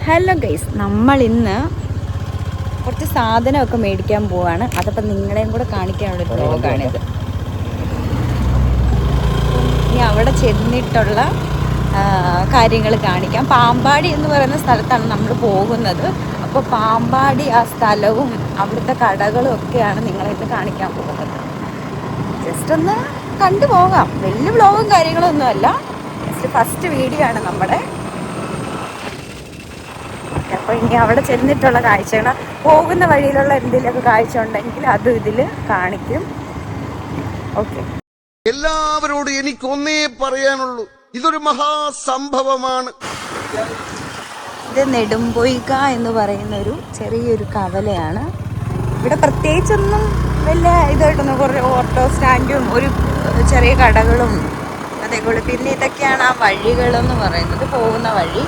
Hello guys, നമ്മൾ ഇന്ന് കുറച്ച് സാധനമൊക്കെ മേടിക്കാൻ പോവാണ്. അതപ്പോൾ നിങ്ങളെയും കൂടെ കാണിക്കാനുള്ളൊരു വ്ലോഗാണിത്. ഇനി അവിടെ ചെന്നിട്ടുള്ള കാര്യങ്ങൾ കാണിക്കാം. പാമ്പാടി എന്ന് പറയുന്ന സ്ഥലത്താണ് നമ്മൾ പോകുന്നത്. അപ്പോൾ പാമ്പാടി ആ സ്ഥലവും അവിടുത്തെ കടകളും ഒക്കെയാണ് നിങ്ങളിന്ന് കാണിക്കാൻ പോകുന്നത്. ജസ്റ്റ് ഒന്ന് കണ്ടുപോകാം. വലിയ വ്ലോഗും കാര്യങ്ങളൊന്നും അല്ല, ജസ്റ്റ് ഫസ്റ്റ് വീഡിയോ ആണ് നമ്മുടെ. അപ്പോൾ ഇനി അവിടെ ചെന്നിട്ടുള്ള കാഴ്ചകൾ, പോകുന്ന വഴിയിലുള്ള എന്തെങ്കിലുമൊക്കെ കാഴ്ച ഉണ്ടെങ്കിൽ അത് ഇതിൽ കാണിക്കും. ഓക്കെ, എല്ലാവരോടും എനിക്കൊന്നേ പറയാനുള്ളൂ, ഇതൊരു മഹാസംഭവമാണ്. ഇത് നെടുംപൊയ്ക എന്ന് പറയുന്ന ഒരു ചെറിയൊരു കവലയാണ്. ഇവിടെ പ്രത്യേകിച്ചൊന്നും വലിയ ഇതായിട്ടൊന്നും, കുറേ ഓട്ടോ സ്റ്റാൻഡും ഒരു ചെറിയ കടകളും അതേപോലെ. പിന്നെ ഇതൊക്കെയാണ് ആ വഴികളെന്ന് പറയുന്നത്, പോകുന്ന വഴി.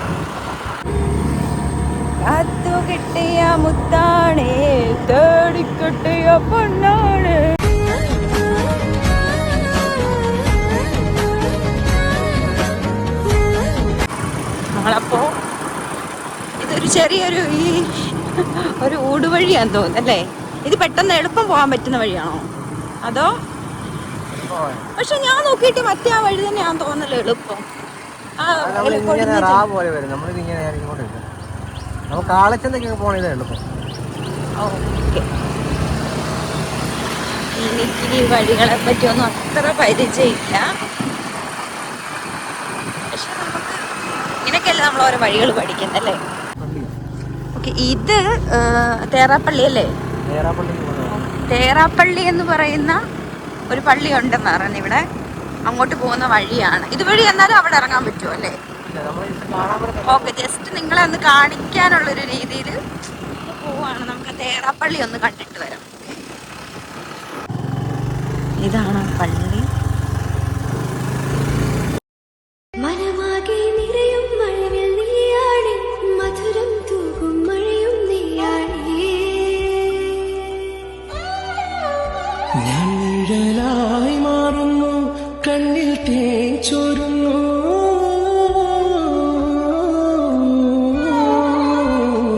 അതു കിട്ടിയ മുത്താണേ, തേടിക്കിട്ടിയ പൊന്നാണ്. നമ്മളപ്പോ ഇതൊരു ചെറിയൊരു ഒരു ഊടുവഴിയാന്ന് തോന്നുന്നു അല്ലേ? ഇത് പെട്ടെന്ന് എളുപ്പം പോകാൻ പറ്റുന്ന വഴിയാണോ അതോ? പക്ഷെ ഞാൻ നോക്കിയിട്ട് മറ്റേ ആ വഴി തന്നെ ഞാൻ തോന്നല്ലോ എളുപ്പം. എനിക്ക് ഈ വഴികളെ പറ്റിയൊന്നും അത്ര പരിചയമില്ല. പക്ഷെ നമുക്ക് ഇങ്ങനെയൊക്കെയല്ലേ നമ്മൾ ഓരോ വഴികൾ പഠിക്കുന്നല്ലേ. ഓക്കെ, ഇത് തേറാപ്പള്ളി അല്ലേ? തേറാപ്പള്ളി എന്ന് പറയുന്ന ഒരു പള്ളി ഉണ്ടെന്ന് പറയുന്നത് ഇവിടെ. അങ്ങോട്ട് പോകുന്ന വഴിയാണ് ഇതുവഴി. എന്നാലും അവിടെ ഇറങ്ങാൻ പറ്റുമോ അല്ലേ? ഓക്കെ, ജസ്റ്റ് നിങ്ങളെ ഒന്ന് കാണിക്കാനുള്ളൊരു രീതിയിൽ പോവാണ്. നമുക്ക് തേറാപ്പള്ളി ഒന്ന് കണ്ടിട്ട് വരാം. ഇതാണ് പള്ളി. നിഴലായി മാറുന്നു, കണ്ണിൽ തേൻ ചോരുന്നു,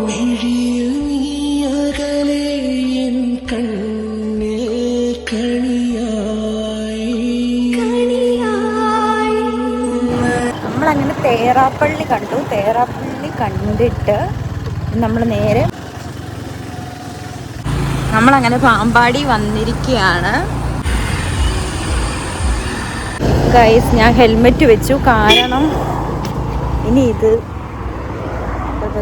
മിഴിയിൽ നീ അകലെ, എൻ കണ്ണിൽ കണിയായി. നമ്മളങ്ങനെ തേറാപ്പള്ളി കണ്ടു. തേറാപ്പള്ളി കണ്ടിട്ട് നമ്മളങ്ങനെ പാമ്പാടി വന്നിരിക്കുകയാണ്. ഗൈസ്, ഞാൻ ഹെൽമെറ്റ് വെച്ചു, കാരണം ഇനി ഇത്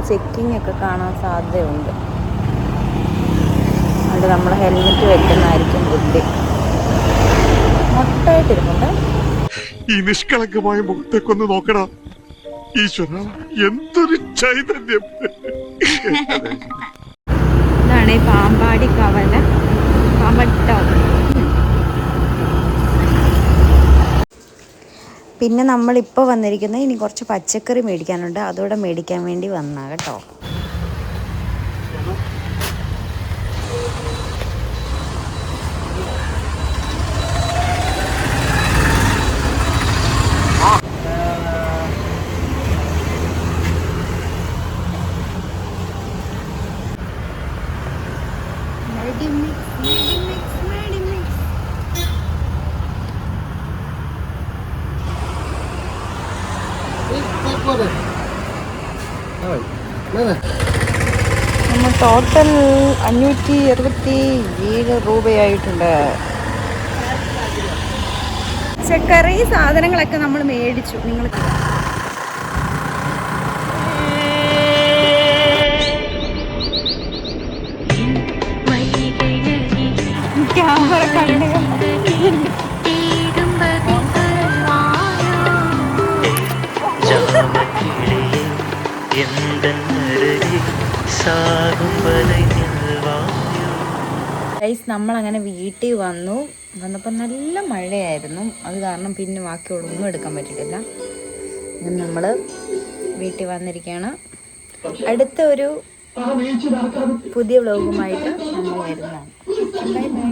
ചെക്കിംഗ് ഒക്കെ കാണാൻ സാധ്യതയുണ്ട്. അതുകൊണ്ട് നമ്മൾ ഹെൽമെറ്റ് വെക്കുന്നതായിരിക്കും ബുദ്ധി. മൊത്തമായിട്ടിരിക്കുന്നുണ്ട്. ഈ നിഷ്കളങ്കമായ മുഖത്തേക്കൊന്ന് നോക്കടാ ഈശ്വര, എന്തൊരു ചൈതന്യം. ഇതാണ് ഈ പാമ്പാടി കവല, പാമ്പാടി ടൗൺ. പിന്നെ നമ്മളിപ്പോൾ വന്നിരിക്കുന്നത് ഇനി കുറച്ച് പച്ചക്കറി മേടിക്കാനുണ്ട്, അതോടെ മേടിക്കാൻ വേണ്ടി വന്നാ കേട്ടോ. നമ്മൾ ടോട്ടൽ 567 രൂപയായിട്ടുണ്ട്. പച്ചക്കറി സാധനങ്ങളൊക്കെ നമ്മൾ മേടിച്ചു. നിങ്ങൾ ക്യാമറ കണ്ടു. നമ്മളങ്ങനെ വീട്ടിൽ വന്നപ്പോൾ നല്ല മഴയായിരുന്നു. അത് കാരണം പിന്നെ ബാക്കിയുള്ളൊന്നും എടുക്കാൻ പറ്റിയിട്ടില്ല. നമ്മൾ വീട്ടിൽ വന്നിരിക്കുകയാണ്. അടുത്ത ഒരു പുതിയ വ്ലോഗുമായിട്ട് നമ്മൾ വരുന്നതാണ്. Bye bye.